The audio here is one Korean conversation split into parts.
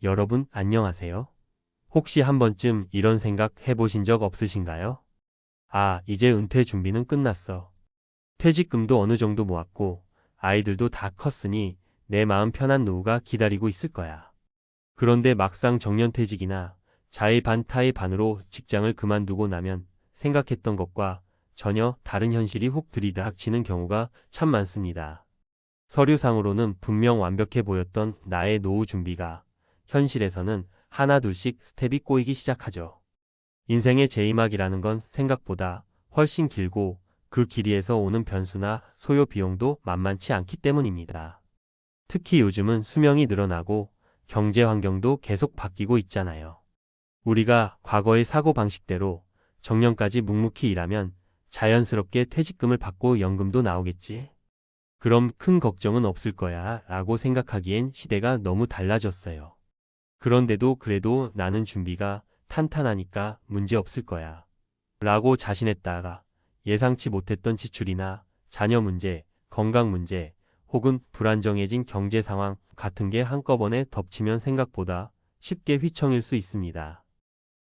여러분 안녕하세요. 혹시 한 번쯤 이런 생각 해보신 적 없으신가요? 아, 이제 은퇴 준비는 끝났어. 퇴직금도 어느 정도 모았고 아이들도 다 컸으니 내 마음 편한 노후가 기다리고 있을 거야. 그런데 막상 정년퇴직이나 자의 반 타의 반으로 직장을 그만두고 나면 생각했던 것과 전혀 다른 현실이 훅 들이닥치는 경우가 참 많습니다. 서류상으로는 분명 완벽해 보였던 나의 노후 준비가 현실에서는 하나둘씩 스텝이 꼬이기 시작하죠. 인생의 제이막이라는 건 생각보다 훨씬 길고 그 길이에서 오는 변수나 소요 비용도 만만치 않기 때문입니다. 특히 요즘은 수명이 늘어나고 경제 환경도 계속 바뀌고 있잖아요. 우리가 과거의 사고방식대로 정년까지 묵묵히 일하면 자연스럽게 퇴직금을 받고 연금도 나오겠지. 그럼 큰 걱정은 없을 거야 라고 생각하기엔 시대가 너무 달라졌어요. 그런데도 그래도 나는 준비가 탄탄하니까 문제 없을 거야 라고 자신했다가 예상치 못했던 지출이나 자녀 문제, 건강 문제, 혹은 불안정해진 경제 상황 같은 게 한꺼번에 덮치면 생각보다 쉽게 휘청일 수 있습니다.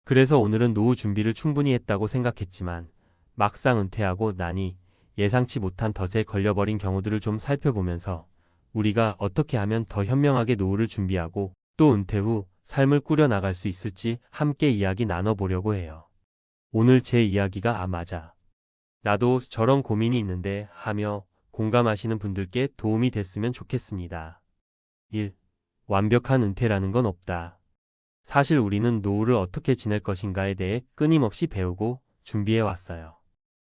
그래서 오늘은 노후 준비를 충분히 했다고 생각했지만 막상 은퇴하고 나니 예상치 못한 덫에 걸려버린 경우들을 좀 살펴보면서 우리가 어떻게 하면 더 현명하게 노후를 준비하고 또 은퇴 후 삶을 꾸려나갈 수 있을지 함께 이야기 나눠보려고 해요. 오늘 제 이야기가 맞아. 나도 저런 고민이 있는데 하며 공감하시는 분들께 도움이 됐으면 좋겠습니다. 1. 완벽한 은퇴라는 건 없다. 사실 우리는 노후를 어떻게 지낼 것인가에 대해 끊임없이 배우고 준비해 왔어요.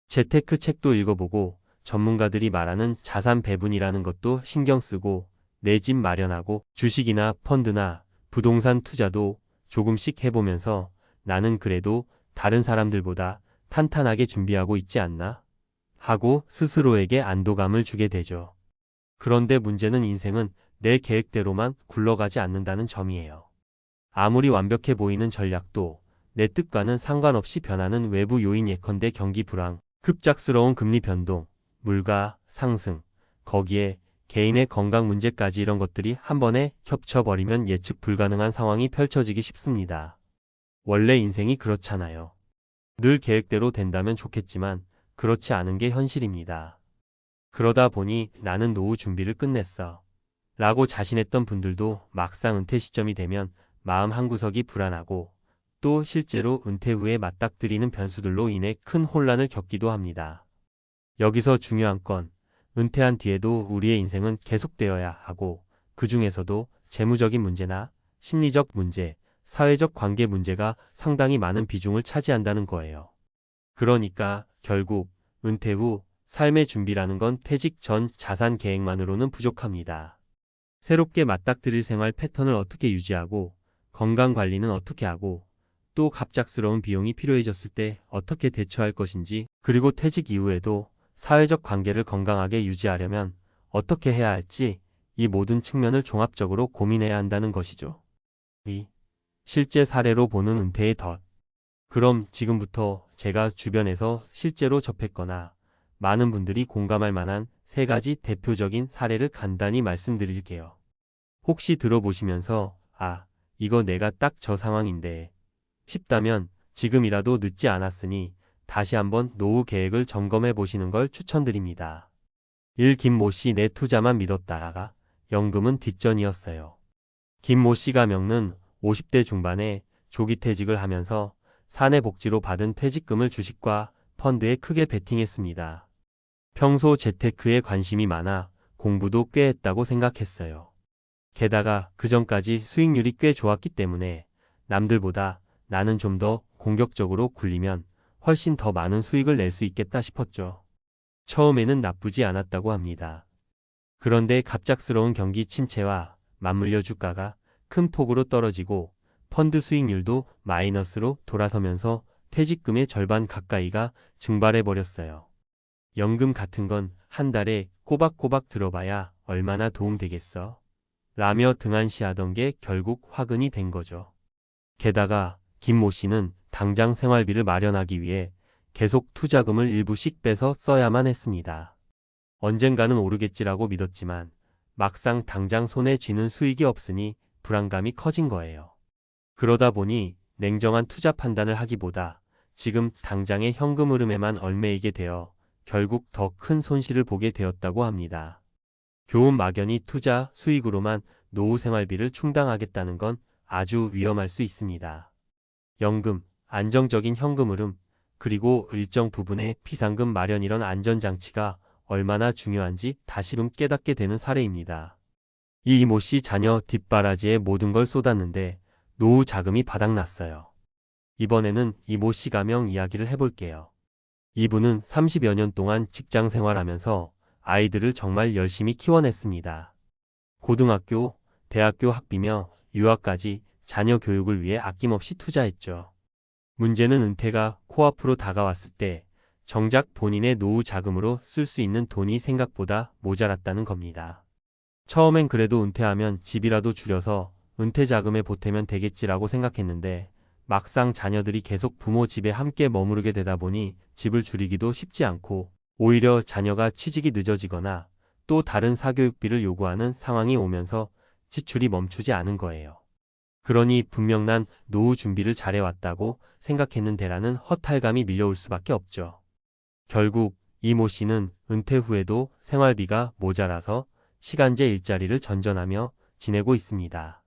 재테크 책도 읽어보고 전문가들이 말하는 자산 배분이라는 것도 신경 쓰고 내 집 마련하고 주식이나 펀드나 부동산 투자도 조금씩 해보면서 나는 그래도 다른 사람들보다 탄탄하게 준비하고 있지 않나? 하고 스스로에게 안도감을 주게 되죠. 그런데 문제는 인생은 내 계획대로만 굴러가지 않는다는 점이에요. 아무리 완벽해 보이는 전략도 내 뜻과는 상관없이 변하는 외부 요인 예컨대 경기 불황, 급작스러운 금리 변동, 물가 상승, 거기에 개인의 건강 문제까지 이런 것들이 한 번에 겹쳐버리면 예측 불가능한 상황이 펼쳐지기 쉽습니다. 원래 인생이 그렇잖아요. 늘 계획대로 된다면 좋겠지만 그렇지 않은 게 현실입니다. 그러다 보니 나는 노후 준비를 끝냈어. 라고 자신했던 분들도 막상 은퇴 시점이 되면 마음 한구석이 불안하고 또 실제로 은퇴 후에 맞닥뜨리는 변수들로 인해 큰 혼란을 겪기도 합니다. 여기서 중요한 건 은퇴한 뒤에도 우리의 인생은 계속되어야 하고 그 중에서도 재무적인 문제나 심리적 문제, 사회적 관계 문제가 상당히 많은 비중을 차지한다는 거예요. 그러니까 결국 은퇴 후 삶의 준비라는 건 퇴직 전 자산 계획만으로는 부족합니다. 새롭게 맞닥뜨릴 생활 패턴을 어떻게 유지하고 건강 관리는 어떻게 하고 또 갑작스러운 비용이 필요해졌을 때 어떻게 대처할 것인지 그리고 퇴직 이후에도 사회적 관계를 건강하게 유지하려면 어떻게 해야 할지 이 모든 측면을 종합적으로 고민해야 한다는 것이죠. 2. 실제 사례로 보는 은퇴의 덫. 그럼 지금부터 제가 주변에서 실제로 접했거나 많은 분들이 공감할 만한 세 가지 대표적인 사례를 간단히 말씀드릴게요. 혹시 들어보시면서 이거 내가 딱 저 상황인데 싶다면 지금이라도 늦지 않았으니 다시 한번 노후 계획을 점검해 보시는 걸 추천드립니다. 1. 김모 씨 내 투자만 믿었다가 연금은 뒷전이었어요. 김모 씨 가명은 50대 중반에 조기 퇴직을 하면서 사내 복지로 받은 퇴직금을 주식과 펀드에 크게 베팅했습니다. 평소 재테크에 관심이 많아 공부도 꽤 했다고 생각했어요. 게다가 그전까지 수익률이 꽤 좋았기 때문에 남들보다 나는 좀 더 공격적으로 굴리면 훨씬 더 많은 수익을 낼 수 있겠다 싶었죠. 처음에는 나쁘지 않았다고 합니다. 그런데 갑작스러운 경기 침체와 맞물려 주가가 큰 폭으로 떨어지고 펀드 수익률도 마이너스로 돌아서면서 퇴직금의 절반 가까이가 증발해버렸어요. 연금 같은 건 한 달에 꼬박꼬박 들어봐야 얼마나 도움되겠어? 라며 등한시하던 게 결국 화근이 된 거죠. 게다가 김모 씨는 당장 생활비를 마련하기 위해 계속 투자금을 일부씩 빼서 써야만 했습니다. 언젠가는 오르겠지라고 믿었지만 막상 당장 손에 쥐는 수익이 없으니 불안감이 커진 거예요. 그러다 보니 냉정한 투자 판단을 하기보다 지금 당장의 현금 흐름에만 얽매이게 되어 결국 더 큰 손실을 보게 되었다고 합니다. 교훈 막연히 투자 수익으로만 노후 생활비를 충당하겠다는 건 아주 위험할 수 있습니다. 연금, 안정적인 현금 흐름, 그리고 일정 부분의 비상금 마련 이런 안전장치가 얼마나 중요한지 다시금 깨닫게 되는 사례입니다. 이 이모 씨 자녀 뒷바라지에 모든 걸 쏟았는데 노후 자금이 바닥났어요. 이번에는 이모 씨 가명 이야기를 해볼게요. 이분은 30여 년 동안 직장 생활하면서 아이들을 정말 열심히 키워냈습니다. 고등학교, 대학교 학비며 유학까지 자녀 교육을 위해 아낌없이 투자했죠. 문제는 은퇴가 코앞으로 다가왔을 때 정작 본인의 노후 자금으로 쓸 수 있는 돈이 생각보다 모자랐다는 겁니다. 처음엔 그래도 은퇴하면 집이라도 줄여서 은퇴 자금에 보태면 되겠지라고 생각했는데 막상 자녀들이 계속 부모 집에 함께 머무르게 되다 보니 집을 줄이기도 쉽지 않고 오히려 자녀가 취직이 늦어지거나 또 다른 사교육비를 요구하는 상황이 오면서 지출이 멈추지 않은 거예요. 그러니 분명 난 노후 준비를 잘해왔다고 생각했는데라는 허탈감이 밀려올 수밖에 없죠. 결국 이모 씨는 은퇴 후에도 생활비가 모자라서 시간제 일자리를 전전하며 지내고 있습니다.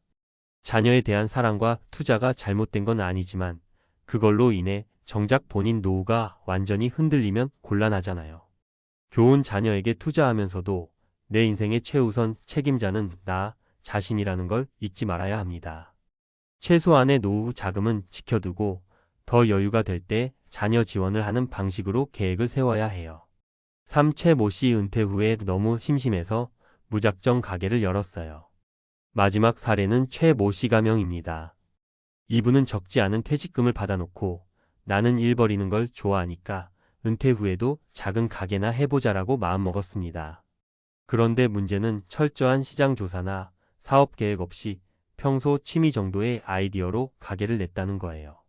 자녀에 대한 사랑과 투자가 잘못된 건 아니지만 그걸로 인해 정작 본인 노후가 완전히 흔들리면 곤란하잖아요. 교훈 자녀에게 투자하면서도 내 인생의 최우선 책임자는 나 자신이라는 걸 잊지 말아야 합니다. 최소한의 노후 자금은 지켜두고 더 여유가 될 때 자녀 지원을 하는 방식으로 계획을 세워야 해요. 3. 최 모 씨 은퇴 후에 너무 심심해서 무작정 가게를 열었어요. 마지막 사례는 최 모 씨 가명입니다. 이분은 적지 않은 퇴직금을 받아놓고 나는 일 버리는 걸 좋아하니까 은퇴 후에도 작은 가게나 해보자라고 마음먹었습니다. 그런데 문제는 철저한 시장 조사나 사업 계획 없이 평소 취미 정도의 아이디어로 가게를 냈다는 거예요.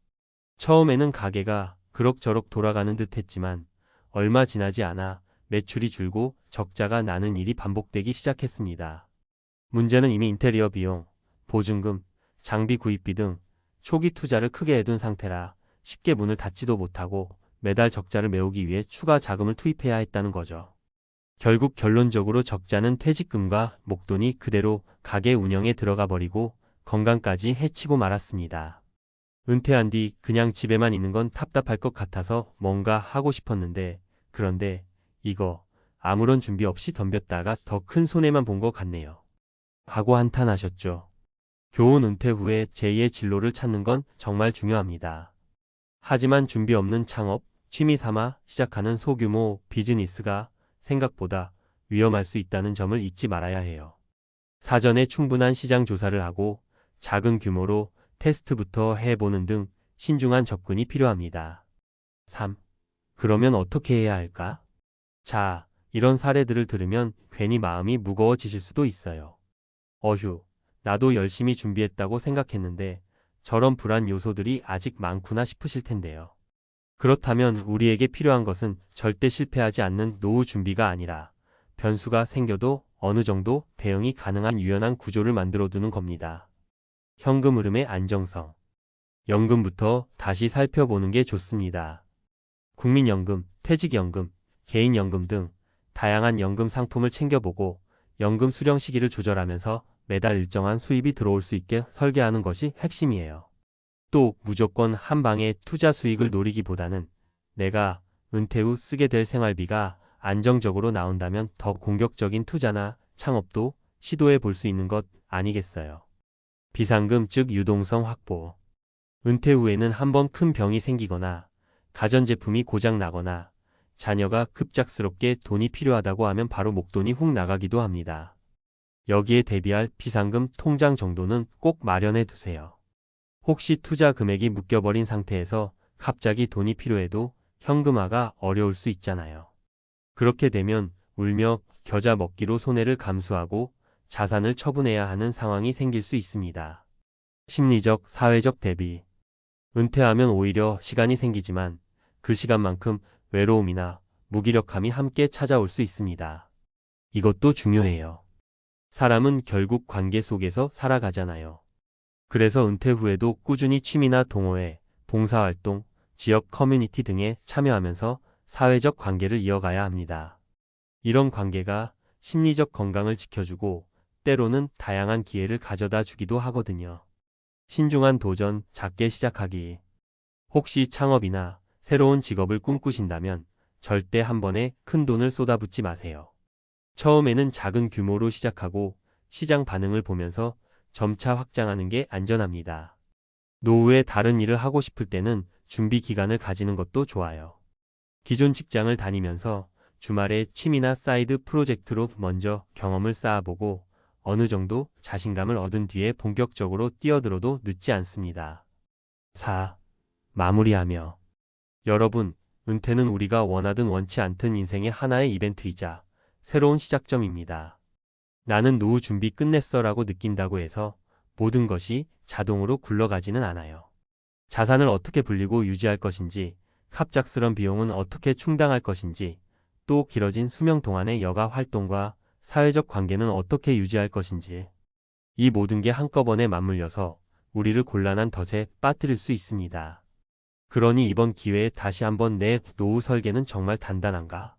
처음에는 가게가 그럭저럭 돌아가는 듯 했지만 얼마 지나지 않아 매출이 줄고 적자가 나는 일이 반복되기 시작했습니다. 문제는 이미 인테리어 비용, 보증금, 장비 구입비 등 초기 투자를 크게 해둔 상태라 쉽게 문을 닫지도 못하고 매달 적자를 메우기 위해 추가 자금을 투입해야 했다는 거죠. 결국 결론적으로 적자는 퇴직금과 목돈이 그대로 가게 운영에 들어가 버리고 건강까지 해치고 말았습니다. 은퇴한 뒤 그냥 집에만 있는 건 답답할 것 같아서 뭔가 하고 싶었는데 그런데 이거 아무런 준비 없이 덤볐다가 더 큰 손해만 본 것 같네요. 하고 한탄하셨죠. 교훈 은퇴 후에 제2의 진로를 찾는 건 정말 중요합니다. 하지만 준비 없는 창업, 취미 삼아 시작하는 소규모 비즈니스가 생각보다 위험할 수 있다는 점을 잊지 말아야 해요. 사전에 충분한 시장 조사를 하고 작은 규모로 테스트부터 해보는 등 신중한 접근이 필요합니다. 3. 그러면 어떻게 해야 할까? 자, 이런 사례들을 들으면 괜히 마음이 무거워지실 수도 있어요. 어휴, 나도 열심히 준비했다고 생각했는데 저런 불안 요소들이 아직 많구나 싶으실 텐데요. 그렇다면 우리에게 필요한 것은 절대 실패하지 않는 노후 준비가 아니라 변수가 생겨도 어느 정도 대응이 가능한 유연한 구조를 만들어두는 겁니다. 현금 흐름의 안정성. 연금부터 다시 살펴보는 게 좋습니다. 국민연금, 퇴직연금, 개인연금 등 다양한 연금 상품을 챙겨보고 연금 수령 시기를 조절하면서 매달 일정한 수입이 들어올 수 있게 설계하는 것이 핵심이에요. 또 무조건 한 방에 투자 수익을 노리기보다는 내가 은퇴 후 쓰게 될 생활비가 안정적으로 나온다면 더 공격적인 투자나 창업도 시도해 볼 수 있는 것 아니겠어요. 비상금 즉 유동성 확보. 은퇴 후에는 한번 큰 병이 생기거나 가전제품이 고장 나거나 자녀가 급작스럽게 돈이 필요하다고 하면 바로 목돈이 훅 나가기도 합니다. 여기에 대비할 비상금 통장 정도는 꼭 마련해 두세요. 혹시 투자 금액이 묶여버린 상태에서 갑자기 돈이 필요해도 현금화가 어려울 수 있잖아요. 그렇게 되면 울며 겨자 먹기로 손해를 감수하고 자산을 처분해야 하는 상황이 생길 수 있습니다. 심리적, 사회적 대비. 은퇴하면 오히려 시간이 생기지만 그 시간만큼 외로움이나 무기력함이 함께 찾아올 수 있습니다. 이것도 중요해요. 사람은 결국 관계 속에서 살아가잖아요. 그래서 은퇴 후에도 꾸준히 취미나 동호회, 봉사활동, 지역 커뮤니티 등에 참여하면서 사회적 관계를 이어가야 합니다. 이런 관계가 심리적 건강을 지켜주고 때로는 다양한 기회를 가져다 주기도 하거든요. 신중한 도전, 작게 시작하기. 혹시 창업이나 새로운 직업을 꿈꾸신다면 절대 한 번에 큰 돈을 쏟아붓지 마세요. 처음에는 작은 규모로 시작하고 시장 반응을 보면서 점차 확장하는 게 안전합니다. 노후에 다른 일을 하고 싶을 때는 준비 기간을 가지는 것도 좋아요. 기존 직장을 다니면서 주말에 취미나 사이드 프로젝트로 먼저 경험을 쌓아보고 어느 정도 자신감을 얻은 뒤에 본격적으로 뛰어들어도 늦지 않습니다. 4. 마무리하며. 여러분, 은퇴는 우리가 원하든 원치 않든 인생의 하나의 이벤트이자 새로운 시작점입니다. 나는 노후 준비 끝냈어 라고 느낀다고 해서 모든 것이 자동으로 굴러가지는 않아요. 자산을 어떻게 불리고 유지할 것인지, 갑작스런 비용은 어떻게 충당할 것인지, 또 길어진 수명 동안의 여가 활동과 사회적 관계는 어떻게 유지할 것인지, 이 모든 게 한꺼번에 맞물려서 우리를 곤란한 덫에 빠뜨릴 수 있습니다. 그러니 이번 기회에 다시 한번 내 노후 설계는 정말 단단한가?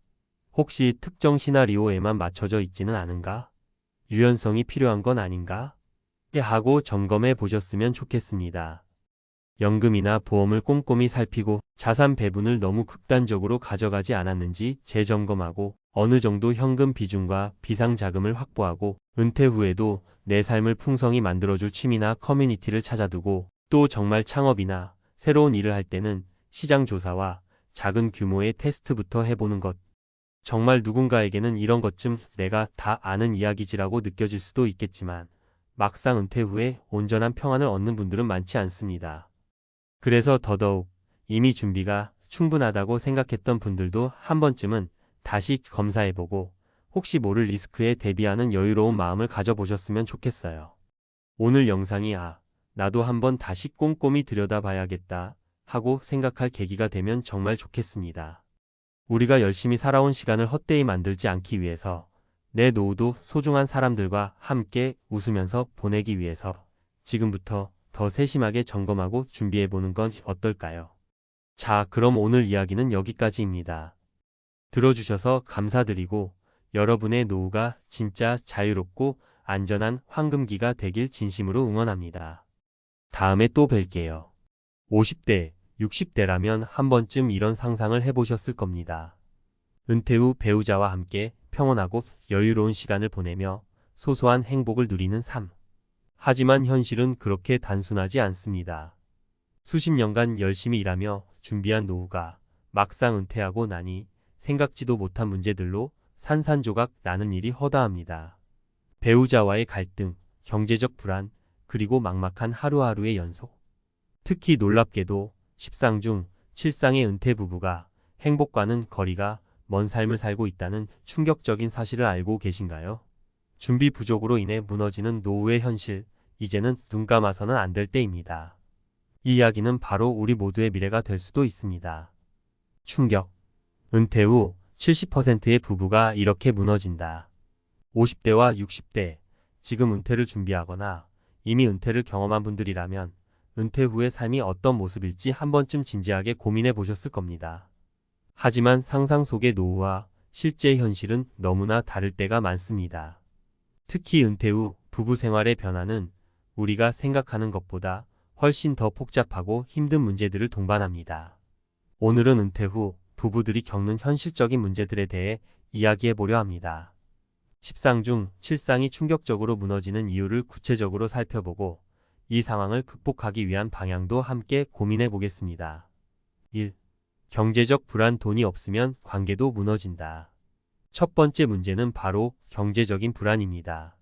혹시 특정 시나리오에만 맞춰져 있지는 않은가? 유연성이 필요한 건 아닌가? 하고 점검해 보셨으면 좋겠습니다. 연금이나 보험을 꼼꼼히 살피고 자산 배분을 너무 극단적으로 가져가지 않았는지 재점검하고 어느 정도 현금 비중과 비상자금을 확보하고 은퇴 후에도 내 삶을 풍성히 만들어줄 취미나 커뮤니티를 찾아두고 또 정말 창업이나 새로운 일을 할 때는 시장 조사와 작은 규모의 테스트부터 해보는 것. 정말 누군가에게는 이런 것쯤 내가 다 아는 이야기지라고 느껴질 수도 있겠지만 막상 은퇴 후에 온전한 평안을 얻는 분들은 많지 않습니다. 그래서 더더욱 이미 준비가 충분하다고 생각했던 분들도 한 번쯤은 다시 검사해보고 혹시 모를 리스크에 대비하는 여유로운 마음을 가져보셨으면 좋겠어요. 오늘 영상이 나도 한번 다시 꼼꼼히 들여다봐야겠다 하고 생각할 계기가 되면 정말 좋겠습니다. 우리가 열심히 살아온 시간을 헛되이 만들지 않기 위해서 내 노후도 소중한 사람들과 함께 웃으면서 보내기 위해서 지금부터 더 세심하게 점검하고 준비해보는 건 어떨까요? 자, 그럼 오늘 이야기는 여기까지입니다. 들어주셔서 감사드리고 여러분의 노후가 진짜 자유롭고 안전한 황금기가 되길 진심으로 응원합니다. 다음에 또 뵐게요. 50대, 60대라면 한 번쯤 이런 상상을 해보셨을 겁니다. 은퇴 후 배우자와 함께 평온하고 여유로운 시간을 보내며 소소한 행복을 누리는 삶. 하지만 현실은 그렇게 단순하지 않습니다. 수십 년간 열심히 일하며 준비한 노후가 막상 은퇴하고 나니 생각지도 못한 문제들로 산산조각 나는 일이 허다합니다. 배우자와의 갈등, 경제적 불안, 그리고 막막한 하루하루의 연속. 특히 놀랍게도 10상 중 7상의 은퇴 부부가 행복과는 거리가 먼 삶을 살고 있다는 충격적인 사실을 알고 계신가요? 준비 부족으로 인해 무너지는 노후의 현실, 이제는 눈 감아서는 안 될 때입니다. 이 이야기는 바로 우리 모두의 미래가 될 수도 있습니다. 충격. 은퇴 후 70%의 부부가 이렇게 무너진다. 50대와 60대, 지금 은퇴를 준비하거나 이미 은퇴를 경험한 분들이라면 은퇴 후의 삶이 어떤 모습일지 한 번쯤 진지하게 고민해 보셨을 겁니다. 하지만 상상 속의 노후와 실제 현실은 너무나 다를 때가 많습니다. 특히 은퇴 후 부부 생활의 변화는 우리가 생각하는 것보다 훨씬 더 복잡하고 힘든 문제들을 동반합니다. 오늘은 은퇴 후 부부들이 겪는 현실적인 문제들에 대해 이야기해 보려 합니다. 10상 중 7상이 충격적으로 무너지는 이유를 구체적으로 살펴보고 이 상황을 극복하기 위한 방향도 함께 고민해 보겠습니다. 1. 경제적 불안. 돈이 없으면 관계도 무너진다. 첫 번째 문제는 바로 경제적인 불안입니다.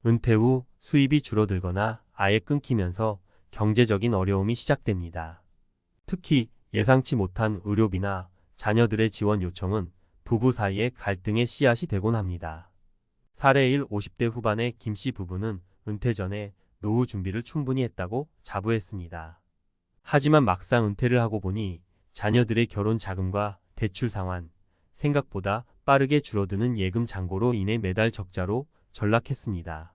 은퇴 후 수입이 줄어들거나 아예 끊기면서 경제적인 어려움이 시작됩니다. 특히 예상치 못한 의료비나 자녀들의 지원 요청은 부부 사이의 갈등의 씨앗이 되곤 합니다. 사례 1. 50대 후반의 김씨 부부는 은퇴 전에 노후 준비를 충분히 했다고 자부했습니다. 하지만 막상 은퇴를 하고 보니 자녀들의 결혼 자금과 대출 상환, 생각보다 빠르게 줄어드는 예금 잔고로 인해 매달 적자로 전락했습니다.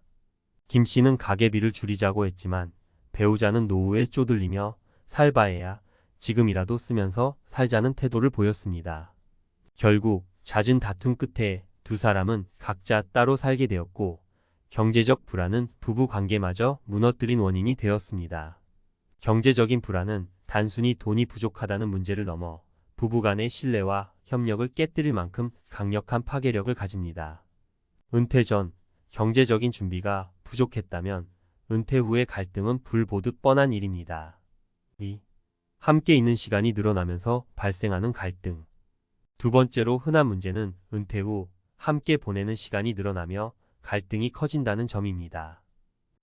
김 씨는 가계비를 줄이자고 했지만 배우자는 노후에 쪼들리며 살바해야 지금이라도 쓰면서 살자는 태도를 보였습니다. 결국 잦은 다툼 끝에 두 사람은 각자 따로 살게 되었고 경제적 불안은 부부 관계마저 무너뜨린 원인이 되었습니다. 경제적인 불안은 단순히 돈이 부족하다는 문제를 넘어 부부 간의 신뢰와 협력을 깨뜨릴 만큼 강력한 파괴력을 가집니다. 은퇴 전 경제적인 준비가 부족했다면 은퇴 후의 갈등은 불보듯 뻔한 일입니다. 2. 함께 있는 시간이 늘어나면서 발생하는 갈등. 두 번째로 흔한 문제는 은퇴 후 함께 보내는 시간이 늘어나며 갈등이 커진다는 점입니다.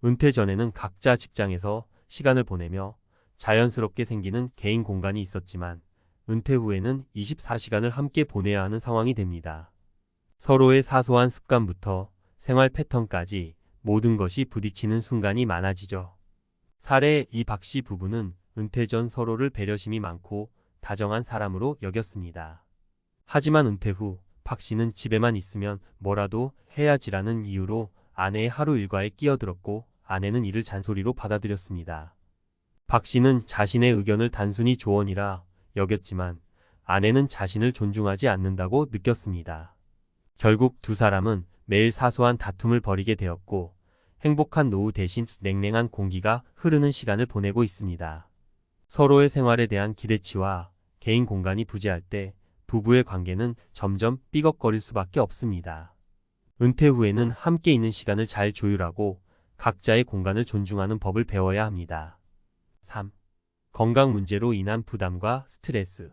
은퇴 전에는 각자 직장에서 시간을 보내며 자연스럽게 생기는 개인 공간이 있었지만 은퇴 후에는 24시간을 함께 보내야 하는 상황이 됩니다. 서로의 사소한 습관부터 생활 패턴까지 모든 것이 부딪히는 순간이 많아지죠. 사례 이 박씨 부부는 은퇴 전 서로를 배려심이 많고 다정한 사람으로 여겼습니다. 하지만 은퇴 후 박씨는 집에만 있으면 뭐라도 해야지라는 이유로 아내의 하루 일과에 끼어들었고 아내는 이를 잔소리로 받아들였습니다. 박씨는 자신의 의견을 단순히 조언이라 여겼지만 아내는 자신을 존중하지 않는다고 느꼈습니다. 결국 두 사람은 매일 사소한 다툼을 벌이게 되었고 행복한 노후 대신 냉랭한 공기가 흐르는 시간을 보내고 있습니다. 서로의 생활에 대한 기대치와 개인 공간이 부재할 때 부부의 관계는 점점 삐걱거릴 수밖에 없습니다. 은퇴 후에는 함께 있는 시간을 잘 조율하고 각자의 공간을 존중하는 법을 배워야 합니다. 3. 건강 문제로 인한 부담과 스트레스.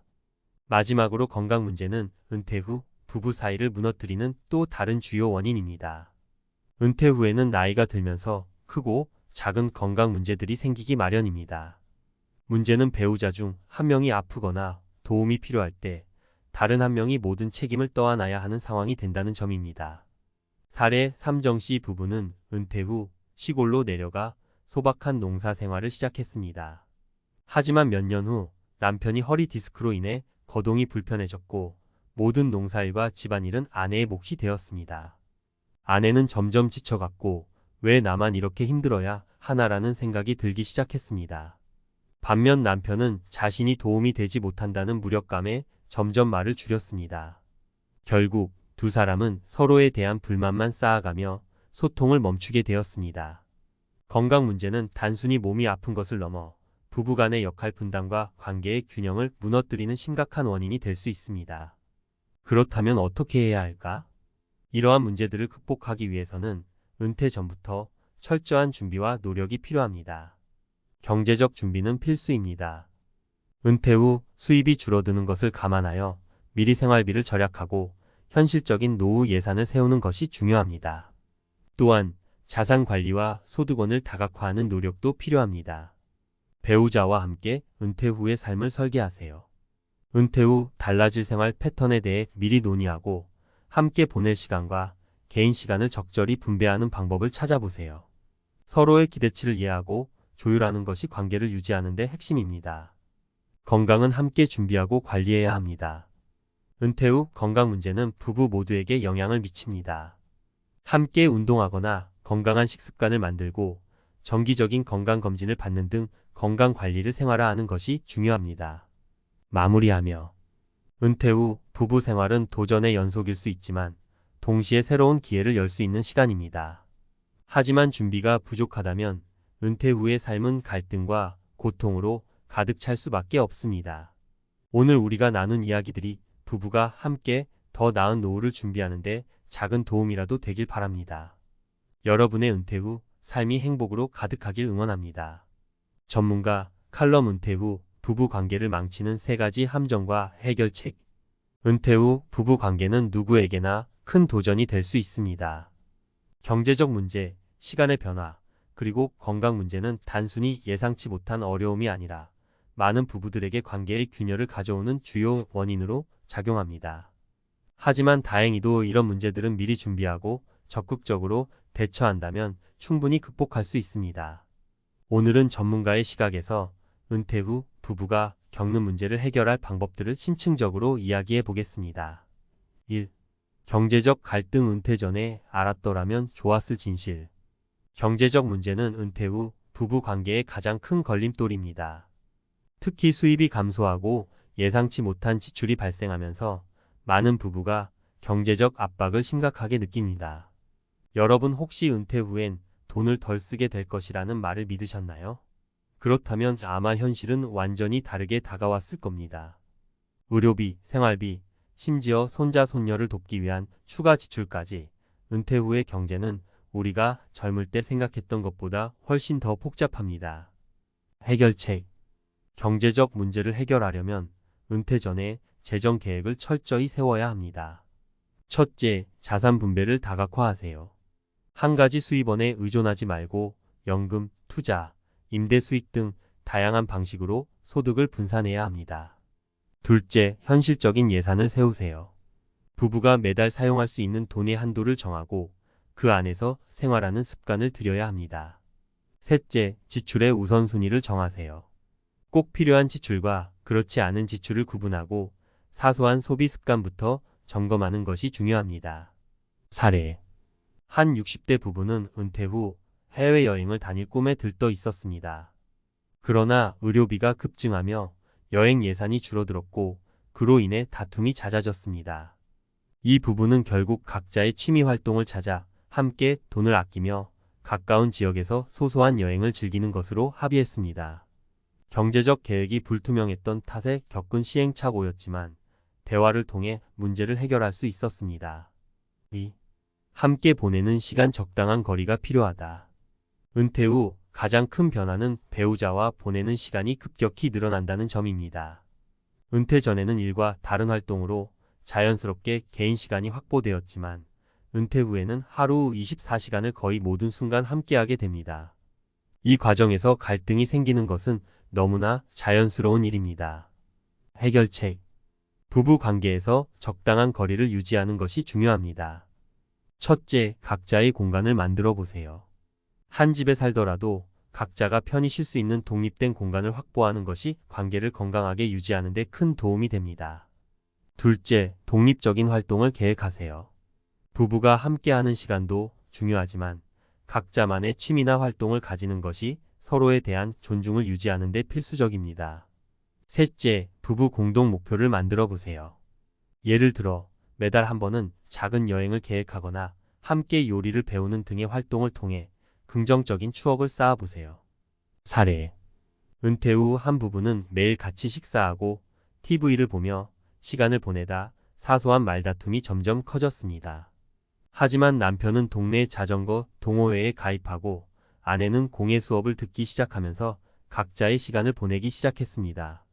마지막으로 건강 문제는 은퇴 후 부부 사이를 무너뜨리는 또 다른 주요 원인입니다. 은퇴 후에는 나이가 들면서 크고 작은 건강 문제들이 생기기 마련입니다. 문제는 배우자 중 한 명이 아프거나 도움이 필요할 때 다른 한 명이 모든 책임을 떠안아야 하는 상황이 된다는 점입니다. 사례 삼정씨 부부는 은퇴 후 시골로 내려가 소박한 농사 생활을 시작했습니다. 하지만 몇 년 후 남편이 허리 디스크로 인해 거동이 불편해졌고 모든 농사일과 집안일은 아내의 몫이 되었습니다. 아내는 점점 지쳐갔고 왜 나만 이렇게 힘들어야 하나라는 생각이 들기 시작했습니다. 반면 남편은 자신이 도움이 되지 못한다는 무력감에 점점 말을 줄였습니다. 결국 두 사람은 서로에 대한 불만만 쌓아가며 소통을 멈추게 되었습니다. 건강 문제는 단순히 몸이 아픈 것을 넘어 부부간의 역할 분담과 관계의 균형을 무너뜨리는 심각한 원인이 될 수 있습니다. 그렇다면 어떻게 해야 할까? 이러한 문제들을 극복하기 위해서는 은퇴 전부터 철저한 준비와 노력이 필요합니다. 경제적 준비는 필수입니다. 은퇴 후 수입이 줄어드는 것을 감안하여 미리 생활비를 절약하고 현실적인 노후 예산을 세우는 것이 중요합니다. 또한 자산 관리와 소득원을 다각화하는 노력도 필요합니다. 배우자와 함께 은퇴 후의 삶을 설계하세요. 은퇴 후 달라질 생활 패턴에 대해 미리 논의하고 함께 보낼 시간과 개인 시간을 적절히 분배하는 방법을 찾아보세요. 서로의 기대치를 이해하고 조율하는 것이 관계를 유지하는 데 핵심입니다. 건강은 함께 준비하고 관리해야 합니다. 은퇴 후 건강 문제는 부부 모두에게 영향을 미칩니다. 함께 운동하거나 건강한 식습관을 만들고 정기적인 건강검진을 받는 등 건강관리를 생활화하는 것이 중요합니다. 마무리하며 은퇴 후 부부 생활은 도전의 연속일 수 있지만 동시에 새로운 기회를 열 수 있는 시간입니다. 하지만 준비가 부족하다면 은퇴 후의 삶은 갈등과 고통으로 가득 찰 수밖에 없습니다. 오늘 우리가 나눈 이야기들이 부부가 함께 더 나은 노후를 준비하는 데 작은 도움이라도 되길 바랍니다. 여러분의 은퇴 후 삶이 행복으로 가득하길 응원합니다. 전문가 칼럼 은퇴 후 부부 관계를 망치는 3가지 함정과 해결책. 은퇴 후 부부 관계는 누구에게나 큰 도전이 될 수 있습니다. 경제적 문제, 시간의 변화, 그리고 건강 문제는 단순히 예상치 못한 어려움이 아니라 많은 부부들에게 관계의 균열을 가져오는 주요 원인으로 작용합니다. 하지만 다행히도 이런 문제들은 미리 준비하고 적극적으로 대처한다면 충분히 극복할 수 있습니다. 오늘은 전문가의 시각에서 은퇴 후 부부가 겪는 문제를 해결할 방법들을 심층적으로 이야기해 보겠습니다. 1. 경제적 갈등. 은퇴 전에 알았더라면 좋았을 진실. 경제적 문제는 은퇴 후 부부 관계의 가장 큰 걸림돌입니다. 특히 수입이 감소하고 예상치 못한 지출이 발생하면서 많은 부부가 경제적 압박을 심각하게 느낍니다. 여러분 혹시 은퇴 후엔 돈을 덜 쓰게 될 것이라는 말을 믿으셨나요? 그렇다면 아마 현실은 완전히 다르게 다가왔을 겁니다. 의료비, 생활비, 심지어 손자 손녀를 돕기 위한 추가 지출까지 은퇴 후의 경제는 우리가 젊을 때 생각했던 것보다 훨씬 더 복잡합니다. 해결책. 경제적 문제를 해결하려면 은퇴 전에 재정 계획을 철저히 세워야 합니다. 첫째, 자산 분배를 다각화하세요. 한 가지 수입원에 의존하지 말고 연금, 투자, 임대 수익 등 다양한 방식으로 소득을 분산해야 합니다. 둘째, 현실적인 예산을 세우세요. 부부가 매달 사용할 수 있는 돈의 한도를 정하고 그 안에서 생활하는 습관을 들여야 합니다. 셋째, 지출의 우선순위를 정하세요. 꼭 필요한 지출과 그렇지 않은 지출을 구분하고 사소한 소비 습관부터 점검하는 것이 중요합니다. 사례. 한 60대 부부는 은퇴 후 해외여행을 다닐 꿈에 들떠 있었습니다. 그러나 의료비가 급증하며 여행 예산이 줄어들었고 그로 인해 다툼이 잦아졌습니다. 이 부부는 결국 각자의 취미 활동을 찾아 함께 돈을 아끼며 가까운 지역에서 소소한 여행을 즐기는 것으로 합의했습니다. 경제적 계획이 불투명했던 탓에 겪은 시행착오였지만 대화를 통해 문제를 해결할 수 있었습니다. 2. 함께 보내는 시간 적당한 거리가 필요하다. 은퇴 후 가장 큰 변화는 배우자와 보내는 시간이 급격히 늘어난다는 점입니다. 은퇴 전에는 일과 다른 활동으로 자연스럽게 개인 시간이 확보되었지만 은퇴 후에는 하루 24시간을 거의 모든 순간 함께하게 됩니다. 이 과정에서 갈등이 생기는 것은 너무나 자연스러운 일입니다. 해결책. 부부 관계에서 적당한 거리를 유지하는 것이 중요합니다. 첫째, 각자의 공간을 만들어 보세요. 한 집에 살더라도 각자가 편히 쉴 수 있는 독립된 공간을 확보하는 것이 관계를 건강하게 유지하는 데 큰 도움이 됩니다. 둘째, 독립적인 활동을 계획하세요. 부부가 함께하는 시간도 중요하지만 각자만의 취미나 활동을 가지는 것이 서로에 대한 존중을 유지하는 데 필수적입니다. 셋째, 부부 공동 목표를 만들어 보세요. 예를 들어 매달 한 번은 작은 여행을 계획하거나 함께 요리를 배우는 등의 활동을 통해 긍정적인 추억을 쌓아보세요. 사례. 은퇴 후 한 부부는 매일 같이 식사하고 TV를 보며 시간을 보내다 사소한 말다툼이 점점 커졌습니다. 하지만 남편은 동네 자전거 동호회에 가입하고 아내는 공예 수업을 듣기 시작하면서 각자의 시간을 보내기 시작했습니다.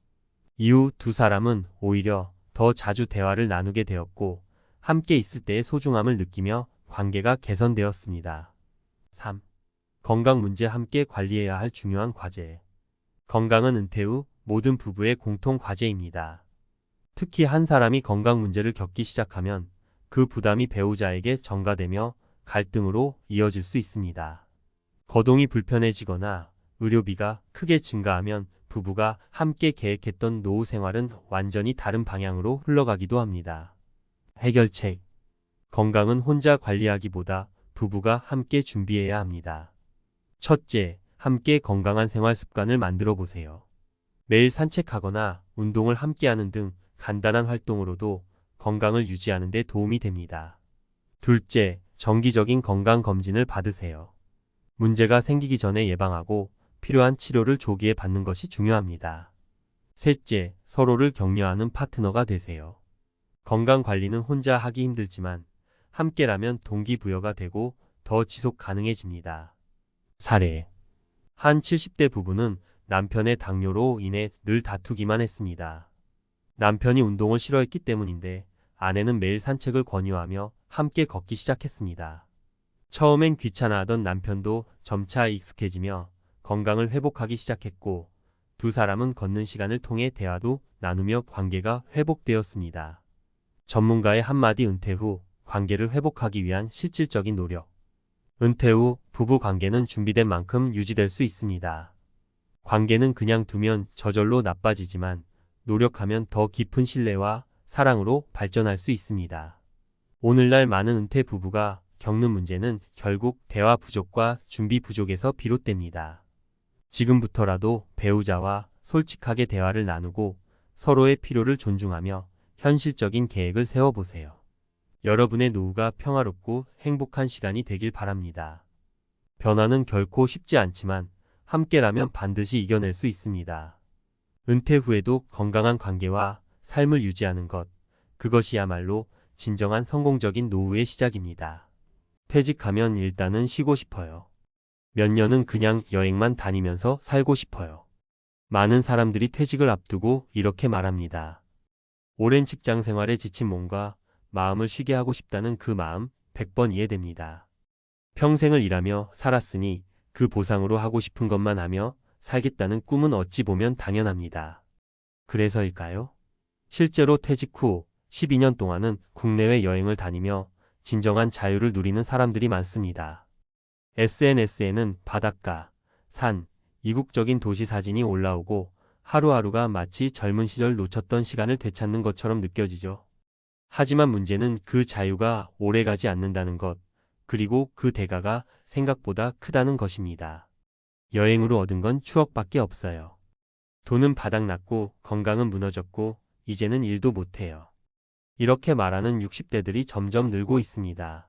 이후 두 사람은 오히려 더 자주 대화를 나누게 되었고 함께 있을 때의 소중함을 느끼며 관계가 개선되었습니다. 3. 건강 문제 함께 관리해야 할 중요한 과제. 건강은 은퇴 후 모든 부부의 공통 과제입니다. 특히 한 사람이 건강 문제를 겪기 시작하면 그 부담이 배우자에게 전가되며 갈등으로 이어질 수 있습니다. 거동이 불편해지거나 의료비가 크게 증가하면 부부가 함께 계획했던 노후 생활은 완전히 다른 방향으로 흘러가기도 합니다. 해결책. 건강은 혼자 관리하기보다 부부가 함께 준비해야 합니다. 첫째, 함께 건강한 생활 습관을 만들어 보세요. 매일 산책하거나 운동을 함께하는 등 간단한 활동으로도 건강을 유지하는 데 도움이 됩니다. 둘째, 정기적인 건강 검진을 받으세요. 문제가 생기기 전에 예방하고 필요한 치료를 조기에 받는 것이 중요합니다. 셋째, 서로를 격려하는 파트너가 되세요. 건강 관리는 혼자 하기 힘들지만 함께라면 동기부여가 되고 더 지속 가능해집니다. 사례. 한 70대 부부는 남편의 당뇨로 인해 늘 다투기만 했습니다. 남편이 운동을 싫어했기 때문인데 아내는 매일 산책을 권유하며 함께 걷기 시작했습니다. 처음엔 귀찮아하던 남편도 점차 익숙해지며 건강을 회복하기 시작했고 두 사람은 걷는 시간을 통해 대화도 나누며 관계가 회복되었습니다. 전문가의 한마디. 은퇴 후 관계를 회복하기 위한 실질적인 노력. 은퇴 후 부부 관계는 준비된 만큼 유지될 수 있습니다. 관계는 그냥 두면 저절로 나빠지지만 노력하면 더 깊은 신뢰와 사랑으로 발전할 수 있습니다. 오늘날 많은 은퇴 부부가 겪는 문제는 결국 대화 부족과 준비 부족에서 비롯됩니다. 지금부터라도 배우자와 솔직하게 대화를 나누고 서로의 필요를 존중하며 현실적인 계획을 세워보세요. 여러분의 노후가 평화롭고 행복한 시간이 되길 바랍니다. 변화는 결코 쉽지 않지만 함께라면 반드시 이겨낼 수 있습니다. 은퇴 후에도 건강한 관계와 삶을 유지하는 것, 그것이야말로 진정한 성공적인 노후의 시작입니다. 퇴직하면 일단은 쉬고 싶어요. 몇 년은 그냥 여행만 다니면서 살고 싶어요. 많은 사람들이 퇴직을 앞두고 이렇게 말합니다. 오랜 직장 생활에 지친 몸과 마음을 쉬게 하고 싶다는 그 마음 100번 이해됩니다. 평생을 일하며 살았으니 그 보상으로 하고 싶은 것만 하며 살겠다는 꿈은 어찌 보면 당연합니다. 그래서일까요? 실제로 퇴직 후 12년 동안은 국내외 여행을 다니며 진정한 자유를 누리는 사람들이 많습니다. SNS에는 바닷가, 산, 이국적인 도시 사진이 올라오고 하루하루가 마치 젊은 시절 놓쳤던 시간을 되찾는 것처럼 느껴지죠. 하지만 문제는 그 자유가 오래가지 않는다는 것, 그리고 그 대가가 생각보다 크다는 것입니다. 여행으로 얻은 건 추억밖에 없어요. 돈은 바닥났고 건강은 무너졌고 이제는 일도 못해요. 이렇게 말하는 60대들이 점점 늘고 있습니다.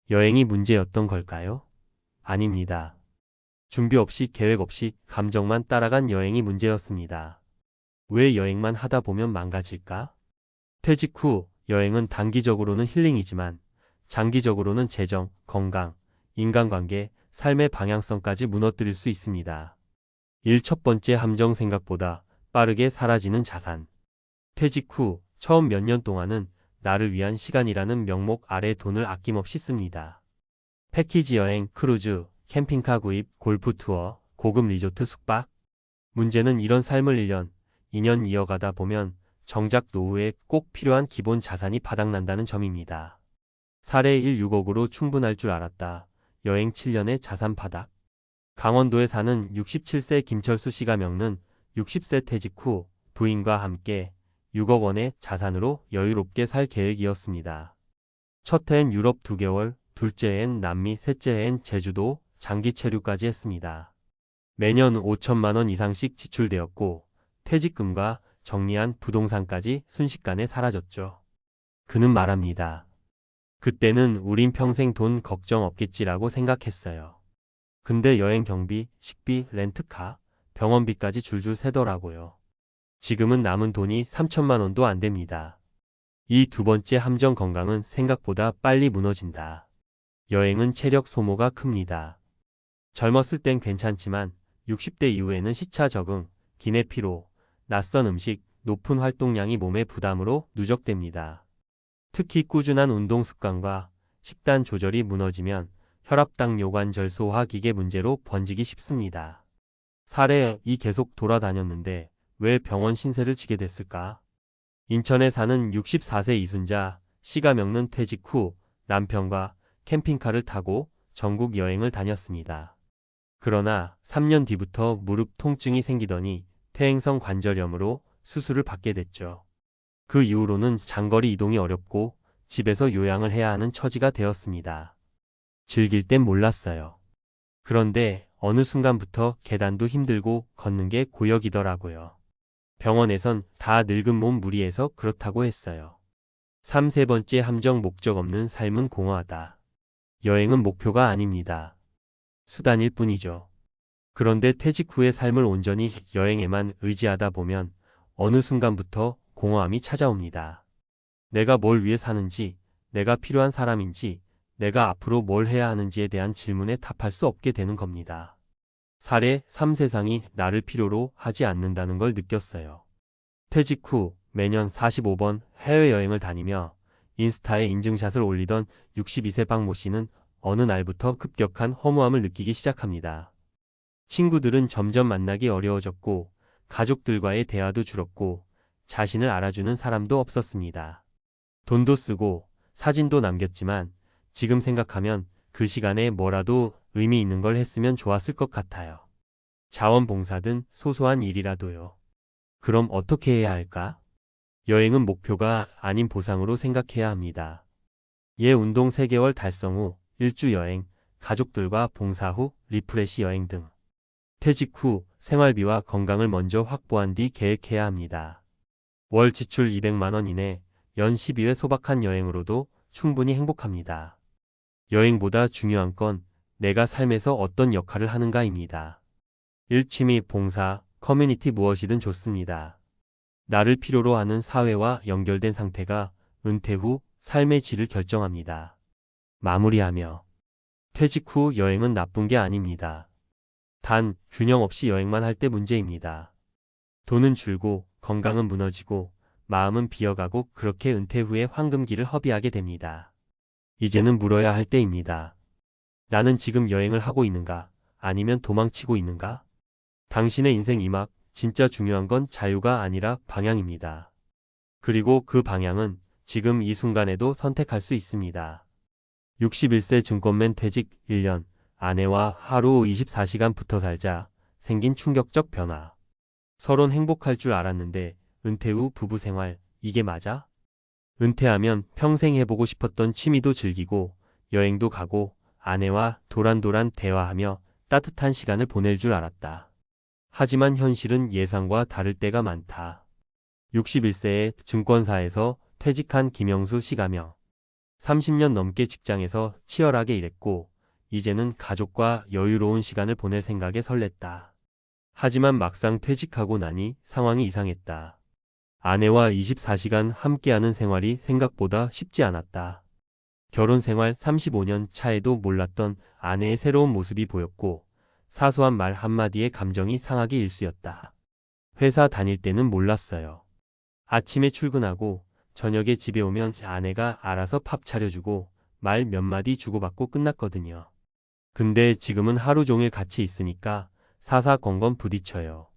여행이 문제였던 걸까요? 아닙니다. 준비 없이 계획 없이 감정만 따라간 여행이 문제였습니다. 왜 여행만 하다 보면 망가질까? 퇴직 후 여행은 단기적으로는 힐링이지만 장기적으로는 재정, 건강, 인간관계, 삶의 방향성까지 무너뜨릴 수 있습니다. 첫 번째 함정 생각보다 빠르게 사라지는 자산. 퇴직 후 처음 몇 년 동안은 나를 위한 시간이라는 명목 아래 돈을 아낌없이 씁니다. 패키지 여행, 크루즈, 캠핑카 구입, 골프 투어, 고급 리조트 숙박. 문제는 이런 삶을 1년, 2년 이어가다 보면 정작 노후에 꼭 필요한 기본 자산이 바닥난다는 점입니다. 사례 1 6억으로 충분할 줄 알았다. 여행 7년의 자산 바닥. 강원도에 사는 67세 김철수 씨가 겪는 60세 퇴직 후 부인과 함께 6억 원의 자산으로 여유롭게 살 계획이었습니다. 첫 해엔 유럽 2개월, 둘째 해엔 남미, 셋째 해엔 제주도, 장기 체류까지 했습니다. 매년 5천만 원 이상씩 지출되었고 퇴직금과 정리한 부동산까지 순식간에 사라졌죠. 그는 말합니다. 그때는 우린 평생 돈 걱정 없겠지라고 생각했어요. 근데 여행 경비, 식비, 렌트카, 병원비까지 줄줄 새더라고요. 지금은 남은 돈이 3천만 원도 안 됩니다. 이 두 번째 함정 건강은 생각보다 빨리 무너진다. 여행은 체력 소모가 큽니다. 젊었을 땐 괜찮지만 60대 이후에는 시차 적응, 기내 피로, 낯선 음식, 높은 활동량이 몸의 부담으로 누적됩니다. 특히 꾸준한 운동 습관과 식단 조절이 무너지면 혈압, 뇨관절, 소화기계 문제로 번지기 쉽습니다. 사례 2 계속 돌아다녔는데 왜 병원 신세를 지게 됐을까? 인천에 사는 64세 이순자 씨가 겪는 퇴직 후 남편과 캠핑카를 타고 전국 여행을 다녔습니다. 그러나 3년 뒤부터 무릎 통증이 생기더니 퇴행성 관절염으로 수술을 받게 됐죠. 그 이후로는 장거리 이동이 어렵고 집에서 요양을 해야 하는 처지가 되었습니다. 즐길 땐 몰랐어요. 그런데 어느 순간부터 계단도 힘들고 걷는 게 고역이더라고요. 병원에선 다 늙은 몸 무리해서 그렇다고 했어요. 3, 세 번째 함정 목적 없는 삶은 공허하다. 여행은 목표가 아닙니다. 수단일 뿐이죠. 그런데 퇴직 후의 삶을 온전히 여행에만 의지하다 보면 어느 순간부터 공허함이 찾아옵니다. 내가 뭘 위해 사는지, 내가 필요한 사람인지, 내가 앞으로 뭘 해야 하는지에 대한 질문에 답할 수 없게 되는 겁니다. 사례 3 세상이 나를 필요로 하지 않는다는 걸 느꼈어요. 퇴직 후 매년 45번 해외여행을 다니며 인스타에 인증샷을 올리던 62세 박모 씨는 어느 날부터 급격한 허무함을 느끼기 시작합니다. 친구들은 점점 만나기 어려워졌고 가족들과의 대화도 줄었고 자신을 알아주는 사람도 없었습니다. 돈도 쓰고 사진도 남겼지만 지금 생각하면 그 시간에 뭐라도 의미 있는 걸 했으면 좋았을 것 같아요. 자원봉사든 소소한 일이라도요. 그럼 어떻게 해야 할까? 여행은 목표가 아닌 보상으로 생각해야 합니다. 운동 3개월 달성 후 일주 여행, 가족들과 봉사 후 리프레시 여행 등. 퇴직 후 생활비와 건강을 먼저 확보한 뒤 계획해야 합니다. 월 지출 200만 원 이내, 연 12회 소박한 여행으로도 충분히 행복합니다. 여행보다 중요한 건 내가 삶에서 어떤 역할을 하는가입니다. 일, 취미, 봉사, 커뮤니티 무엇이든 좋습니다. 나를 필요로 하는 사회와 연결된 상태가 은퇴 후 삶의 질을 결정합니다. 마무리하며 퇴직 후 여행은 나쁜 게 아닙니다. 단 균형 없이 여행만 할 때 문제입니다. 돈은 줄고 건강은 무너지고 마음은 비어가고 그렇게 은퇴 후에 황금기를 허비하게 됩니다. 이제는 물어야 할 때입니다. 나는 지금 여행을 하고 있는가? 아니면 도망치고 있는가? 당신의 인생 이막 진짜 중요한 건 자유가 아니라 방향입니다. 그리고 그 방향은 지금 이 순간에도 선택할 수 있습니다. 61세 증권맨 퇴직 1년, 아내와 하루 24시간 붙어 살자 생긴 충격적 변화. 서론 행복할 줄 알았는데 은퇴 후 부부 생활, 이게 맞아? 은퇴하면 평생 해보고 싶었던 취미도 즐기고 여행도 가고 아내와 도란도란 대화하며 따뜻한 시간을 보낼 줄 알았다. 하지만 현실은 예상과 다를 때가 많다. 61세에 증권사에서 퇴직한 김영수 씨가며 30년 넘게 직장에서 치열하게 일했고 이제는 가족과 여유로운 시간을 보낼 생각에 설렜다. 하지만 막상 퇴직하고 나니 상황이 이상했다. 아내와 24시간 함께하는 생활이 생각보다 쉽지 않았다. 결혼 생활 35년 차에도 몰랐던 아내의 새로운 모습이 보였고 사소한 말 한마디에 감정이 상하기 일쑤였다. 회사 다닐 때는 몰랐어요. 아침에 출근하고 저녁에 집에 오면 아내가 알아서 밥 차려주고 말 몇 마디 주고받고 끝났거든요. 근데 지금은 하루 종일 같이 있으니까 사사건건 부딪혀요.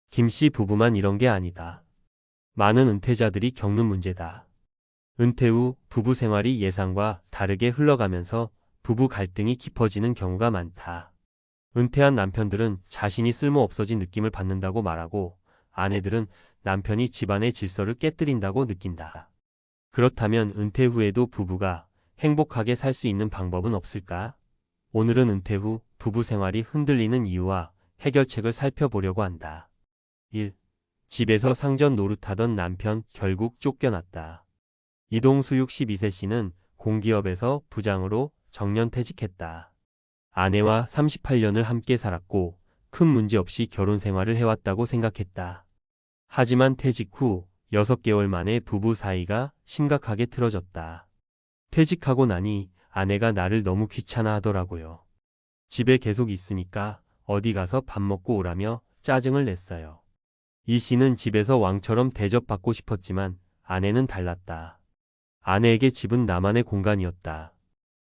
김씨 부부만 이런 게 아니다. 많은 은퇴자들이 겪는 문제다. 은퇴 후 부부 생활이 예상과 다르게 흘러가면서 부부 갈등이 깊어지는 경우가 많다. 은퇴한 남편들은 자신이 쓸모없어진 느낌을 받는다고 말하고 아내들은 남편이 집안의 질서를 깨뜨린다고 느낀다. 그렇다면 은퇴 후에도 부부가 행복하게 살 수 있는 방법은 없을까? 오늘은 은퇴 후 부부 생활이 흔들리는 이유와 해결책을 살펴보려고 한다. 1. 집에서 상전 노릇하던 남편 결국 쫓겨났다. 이동수육 12세 씨는 공기업에서 부장으로 정년퇴직했다. 아내와 38년을 함께 살았고 큰 문제 없이 결혼 생활을 해왔다고 생각했다. 하지만 퇴직 후 6개월 만에 부부 사이가 심각하게 틀어졌다. 퇴직하고 나니 아내가 나를 너무 귀찮아 하더라고요. 집에 계속 있으니까 어디 가서 밥 먹고 오라며 짜증을 냈어요. 이 씨는 집에서 왕처럼 대접받고 싶었지만 아내는 달랐다. 아내에게 집은 나만의 공간이었다.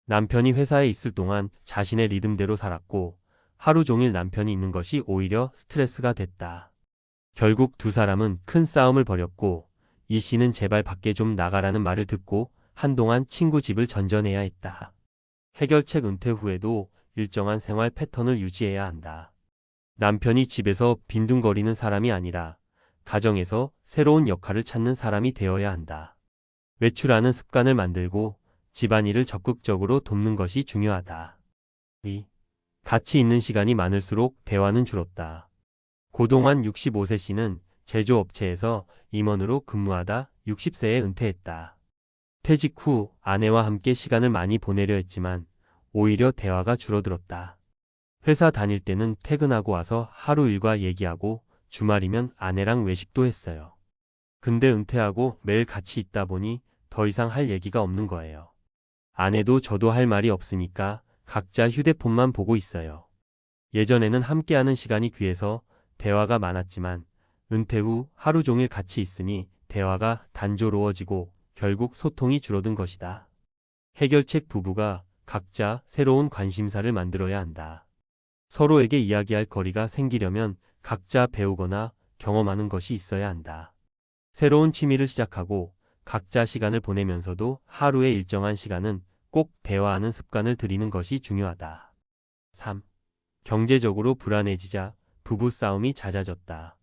남편이 회사에 있을 동안 자신의 리듬대로 살았고 하루 종일 남편이 있는 것이 오히려 스트레스가 됐다. 결국 두 사람은 큰 싸움을 벌였고 이 씨는 제발 밖에 좀 나가라는 말을 듣고 한동안 친구 집을 전전해야 했다. 해결책 은퇴 후에도 일정한 생활 패턴을 유지해야 한다. 남편이 집에서 빈둥거리는 사람이 아니라 가정에서 새로운 역할을 찾는 사람이 되어야 한다. 외출하는 습관을 만들고 집안일을 적극적으로 돕는 것이 중요하다. 2. 같이 있는 시간이 많을수록 대화는 줄었다. 고동환 65세 씨는 제조업체에서 임원으로 근무하다 60세에 은퇴했다. 퇴직 후 아내와 함께 시간을 많이 보내려 했지만 오히려 대화가 줄어들었다. 회사 다닐 때는 퇴근하고 와서 하루 일과 얘기하고 주말이면 아내랑 외식도 했어요. 근데 은퇴하고 매일 같이 있다 보니 더 이상 할 얘기가 없는 거예요. 아내도 저도 할 말이 없으니까 각자 휴대폰만 보고 있어요. 예전에는 함께하는 시간이 귀해서 대화가 많았지만 은퇴 후 하루 종일 같이 있으니 대화가 단조로워지고 결국 소통이 줄어든 것이다. 해결책 부부가 각자 새로운 관심사를 만들어야 한다. 서로에게 이야기할 거리가 생기려면 각자 배우거나 경험하는 것이 있어야 한다. 새로운 취미를 시작하고 각자 시간을 보내면서도 하루의 일정한 시간은 꼭 대화하는 습관을 들이는 것이 중요하다. 3. 경제적으로 불안해지자 부부싸움이 잦아졌다.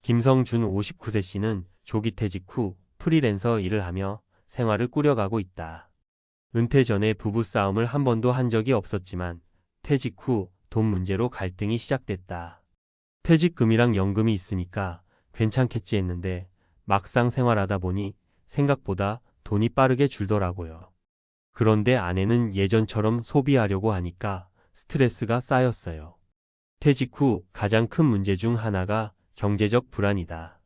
김성준 59세 씨는 조기 퇴직 후 프리랜서 일을 하며 생활을 꾸려가고 있다. 은퇴 전에 부부싸움을 한 번도 한 적이 없었지만 퇴직 후 돈 문제로 갈등이 시작됐다. 퇴직금이랑 연금이 있으니까 괜찮겠지 했는데 막상 생활하다 보니 생각보다 돈이 빠르게 줄더라고요. 그런데 아내는 예전처럼 소비하려고 하니까 스트레스가 쌓였어요. 퇴직 후 가장 큰 문제 중 하나가 경제적 불안이다.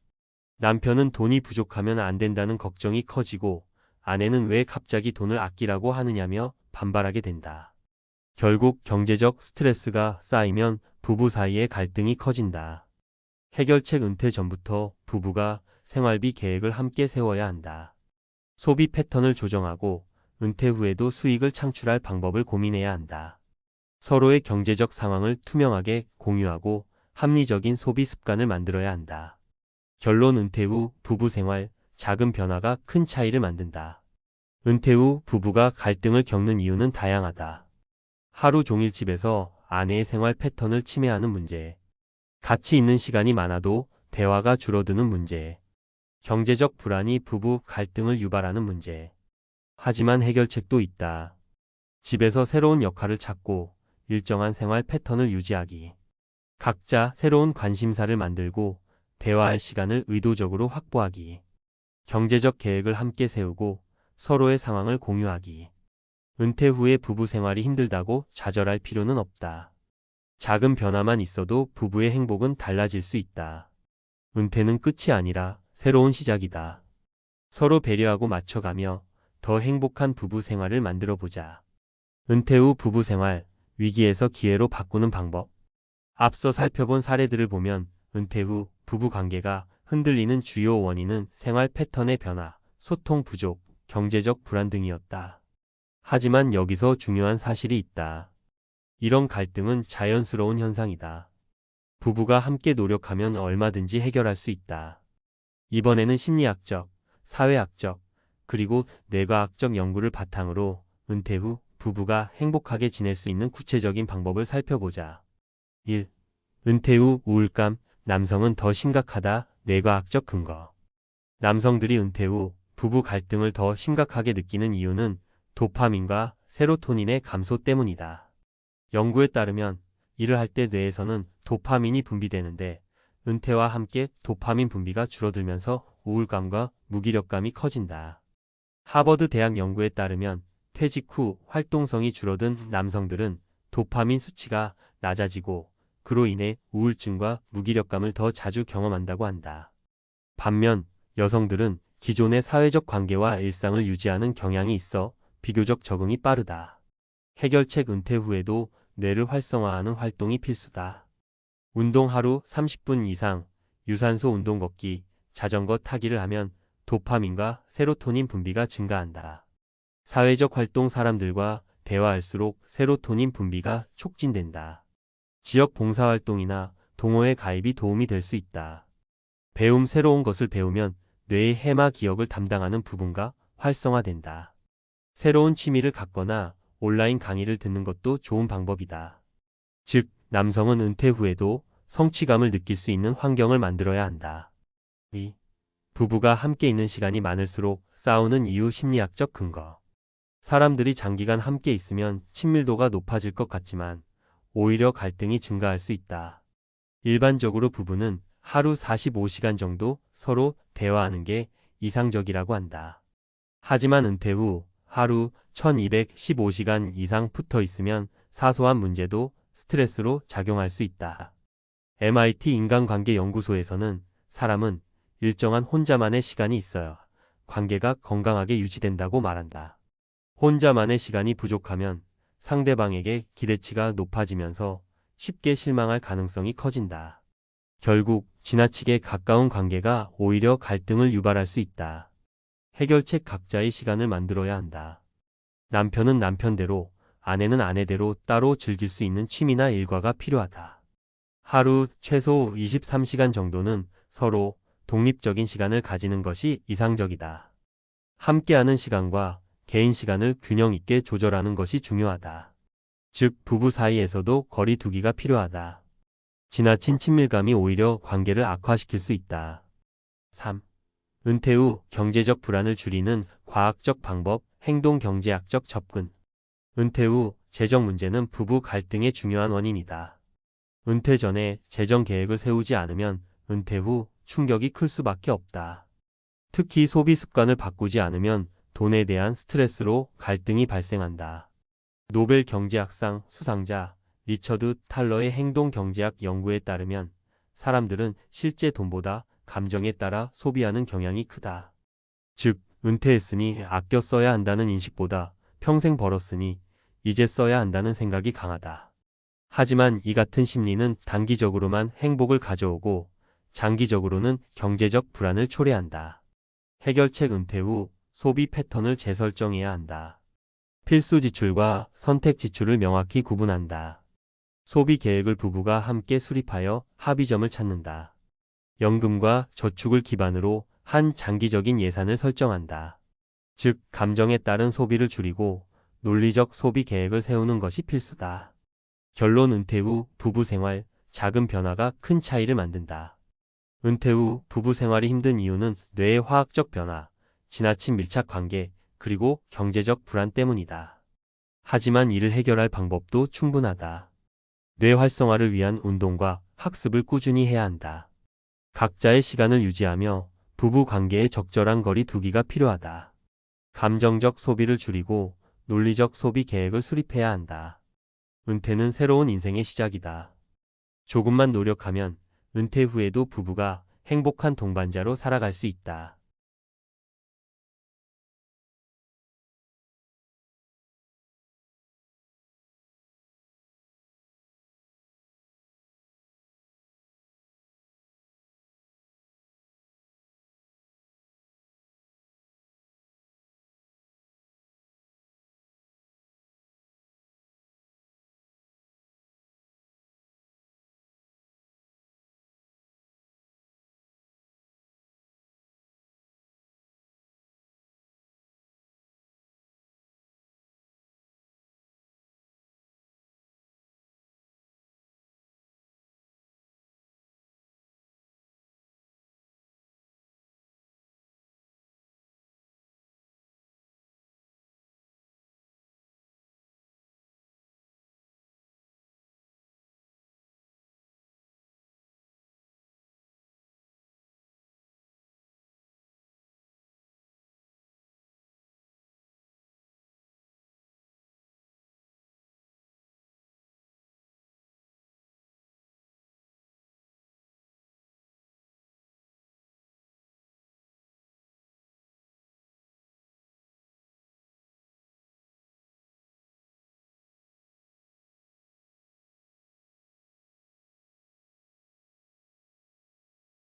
남편은 돈이 부족하면 안 된다는 걱정이 커지고 아내는 왜 갑자기 돈을 아끼라고 하느냐며 반발하게 된다. 결국 경제적 스트레스가 쌓이면 부부 사이의 갈등이 커진다. 해결책 은퇴 전부터 부부가 생활비 계획을 함께 세워야 한다. 소비 패턴을 조정하고 은퇴 후에도 수익을 창출할 방법을 고민해야 한다. 서로의 경제적 상황을 투명하게 공유하고 합리적인 소비 습관을 만들어야 한다. 결론 은퇴 후 부부 생활, 작은 변화가 큰 차이를 만든다. 은퇴 후 부부가 갈등을 겪는 이유는 다양하다. 하루 종일 집에서 아내의 생활 패턴을 침해하는 문제. 같이 있는 시간이 많아도 대화가 줄어드는 문제. 경제적 불안이 부부 갈등을 유발하는 문제. 하지만 해결책도 있다. 집에서 새로운 역할을 찾고 일정한 생활 패턴을 유지하기. 각자 새로운 관심사를 만들고 대화할 시간을 의도적으로 확보하기. 경제적 계획을 함께 세우고 서로의 상황을 공유하기. 은퇴 후에 부부 생활이 힘들다고 좌절할 필요는 없다. 작은 변화만 있어도 부부의 행복은 달라질 수 있다. 은퇴는 끝이 아니라 새로운 시작이다. 서로 배려하고 맞춰가며 더 행복한 부부 생활을 만들어 보자. 은퇴 후 부부 생활, 위기에서 기회로 바꾸는 방법. 앞서 살펴본 사례들을 보면 은퇴 후 부부 관계가 흔들리는 주요 원인은 생활 패턴의 변화, 소통 부족, 경제적 불안 등이었다. 하지만 여기서 중요한 사실이 있다. 이런 갈등은 자연스러운 현상이다. 부부가 함께 노력하면 얼마든지 해결할 수 있다. 이번에는 심리학적, 사회학적, 그리고 뇌과학적 연구를 바탕으로 은퇴 후 부부가 행복하게 지낼 수 있는 구체적인 방법을 살펴보자. 1. 은퇴 후 우울감, 남성은 더 심각하다. 뇌과학적 근거. 남성들이 은퇴 후 부부 갈등을 더 심각하게 느끼는 이유는 도파민과 세로토닌의 감소 때문이다. 연구에 따르면 일을 할 때 뇌에서는 도파민이 분비되는데 은퇴와 함께 도파민 분비가 줄어들면서 우울감과 무기력감이 커진다. 하버드 대학 연구에 따르면 퇴직 후 활동성이 줄어든 남성들은 도파민 수치가 낮아지고 그로 인해 우울증과 무기력감을 더 자주 경험한다고 한다. 반면 여성들은 기존의 사회적 관계와 일상을 유지하는 경향이 있어 비교적 적응이 빠르다. 해결책 은퇴 후에도 뇌를 활성화하는 활동이 필수다. 운동 하루 30분 이상, 유산소 운동 걷기, 자전거 타기를 하면 도파민과 세로토닌 분비가 증가한다. 사회적 활동 사람들과 대화할수록 세로토닌 분비가 촉진된다. 지역 봉사활동이나 동호회 가입이 도움이 될 수 있다. 새로운 것을 배우면 뇌의 해마 기억을 담당하는 부분과 활성화된다. 새로운 취미를 갖거나 온라인 강의를 듣는 것도 좋은 방법이다. 즉, 남성은 은퇴 후에도 성취감을 느낄 수 있는 환경을 만들어야 한다. 2. 부부가 함께 있는 시간이 많을수록 싸우는 이유 심리학적 근거. 사람들이 장기간 함께 있으면 친밀도가 높아질 것 같지만 오히려 갈등이 증가할 수 있다. 일반적으로 부부는 하루 45시간 정도 서로 대화하는 게 이상적이라고 한다. 하지만 은퇴 후 하루 1215시간 이상 붙어 있으면 사소한 문제도 스트레스로 작용할 수 있다. MIT 인간관계 연구소에서는 사람은 일정한 혼자만의 시간이 있어야 관계가 건강하게 유지된다고 말한다. 혼자만의 시간이 부족하면 상대방에게 기대치가 높아지면서 쉽게 실망할 가능성이 커진다. 결국 지나치게 가까운 관계가 오히려 갈등을 유발할 수 있다. 해결책 각자의 시간을 만들어야 한다. 남편은 남편대로, 아내는 아내대로 따로 즐길 수 있는 취미나 일과가 필요하다. 하루 최소 23시간 정도는 서로 독립적인 시간을 가지는 것이 이상적이다. 함께하는 시간과 개인 시간을 균형 있게 조절하는 것이 중요하다. 즉, 부부 사이에서도 거리 두기가 필요하다. 지나친 친밀감이 오히려 관계를 악화시킬 수 있다. 3. 은퇴 후 경제적 불안을 줄이는 과학적 방법, 행동경제학적 접근. 은퇴 후 재정 문제는 부부 갈등의 중요한 원인이다. 은퇴 전에 재정 계획을 세우지 않으면 은퇴 후 충격이 클 수밖에 없다. 특히 소비 습관을 바꾸지 않으면 돈에 대한 스트레스로 갈등이 발생한다. 노벨 경제학상 수상자 리처드 탈러의 행동 경제학 연구에 따르면 사람들은 실제 돈보다 감정에 따라 소비하는 경향이 크다. 즉, 은퇴했으니 아껴 써야 한다는 인식보다 평생 벌었으니 이제 써야 한다는 생각이 강하다. 하지만 이 같은 심리는 단기적으로만 행복을 가져오고 장기적으로는 경제적 불안을 초래한다. 해결책: 은퇴 후 소비 패턴을 재설정해야 한다. 필수 지출과 선택 지출을 명확히 구분한다. 소비 계획을 부부가 함께 수립하여 합의점을 찾는다. 연금과 저축을 기반으로 한 장기적인 예산을 설정한다. 즉, 감정에 따른 소비를 줄이고 논리적 소비 계획을 세우는 것이 필수다. 결론: 은퇴 후 부부 생활, 작은 변화가 큰 차이를 만든다. 은퇴 후 부부 생활이 힘든 이유는 뇌의 화학적 변화, 지나친 밀착 관계, 그리고 경제적 불안 때문이다. 하지만 이를 해결할 방법도 충분하다. 뇌 활성화를 위한 운동과 학습을 꾸준히 해야 한다. 각자의 시간을 유지하며 부부 관계에 적절한 거리 두기가 필요하다. 감정적 소비를 줄이고 논리적 소비 계획을 수립해야 한다. 은퇴는 새로운 인생의 시작이다. 조금만 노력하면 은퇴 후에도 부부가 행복한 동반자로 살아갈 수 있다.